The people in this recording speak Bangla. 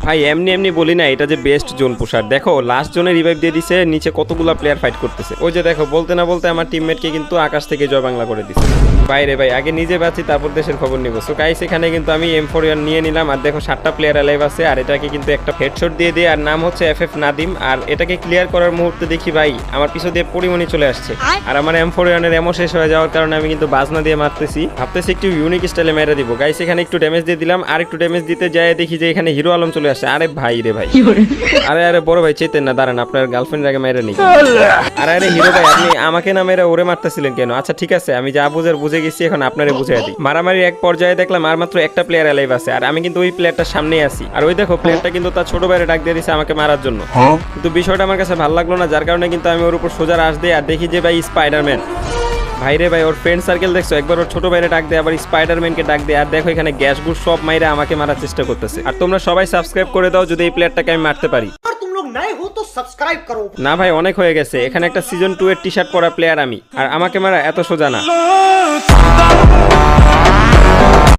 ভাই এমনি এমনি বলি না, এটা যে বেস্ট জোন পুশার। দেখো লাস্ট জোনে রিভাইভ দিয়ে দিছে, নিচে কতগুলো প্লেয়ার ফাইট করতেছে। ওই যে দেখো, বলতে না বলতে আমার টিমমেটকে কিন্তু আকাশ থেকে জয় বাংলা করে দিছে। বাইরে ভাই, আগে নিজে বাঁচি তারপর দেশের খবর নিব। সো গাইস, এখানে কিন্তু আমি M41 নিয়ে নিলাম। আর দেখো 7টা প্লেয়ার অ্যালাইভ আছে, আর এটাকে কিন্তু একটা হেডশট দিয়ে দিয়ে, আর নাম হচ্ছে FF নাদিম। আর এটাকে ক্লিয়ার করার মুহূর্তে দেখি ভাই আমার পিছু দিয়ে পরিমণি চলে আসছে, আর আমার M41 এর এমো শেষ হয়ে যাওয়ার কারণে আমি কিন্তু বাজনা দিয়ে মারতেছি, ভাবতেছি একটু ইউনিক স্টাইলে মেরে দিব। গাইস এখানে একটু ড্যামেজ দিয়ে দিলাম, আর একটু ড্যামেজ দিতে যায় দেখি যে এখানে হিরো আলম চলে আসছে। আরে ভাই রে ভাই, আরে বড় ভাই চেতেন না, দাঁড়ান আপনার গার্লফ্রেন্ড আগে মেরে নিই। আরে হিরো ভাই, আপনি আমাকে না মেরে ওরে মারতেছিলেন কেন? আচ্ছা ঠিক আছে, আমি যা বুঝার বুঝে গেছি, এখন আপনারে বুঝাই দিই। মারামারি এক পর্যায়ে দেখলাম আর মাত্র একটা প্লেয়ার অ্যালাইভ আছে, আর আমি কিন্তু ওই প্লেয়ারটার সামনেই আছি। আর ওই দেখো প্লেয়ারটা কিন্তু তার ছোট ভাইরে ডাক দিয়ে দিছে আমাকে মারার জন্য, কিন্তু বিষয়টা আমার কাছে ভালো লাগলো না, যার কারণে কিন্তু আমি ওর উপর সোজা রাশ দিই। আর দেখি যে ভাই স্পাইডারম্যান। ভাইরে ভাই, ওর ফ্রেন্ড সার্কেল দেখছো, একবার ওর ছোট ভাইরে ডাক দেয়, আবার স্পাইডারম্যানকে ডাক দেয়। আর দেখো এখানে গ্যাস গুড সব মাইরা আমাকে মারার চেষ্টা করতেছে। আর তোমরা সবাই সাবস্ক্রাইব করে দাও যদি এই প্লেয়ারটাকে আমি মারতে পারি। नए हो तो सब्सक्राइब करो। না ভাই, অনেক হয়ে গেছে। এখানে একটা সিজন 2 এর টি-শার্ট পরা প্লেয়ার আমি, আর আমাকে মারা এত সোজা না।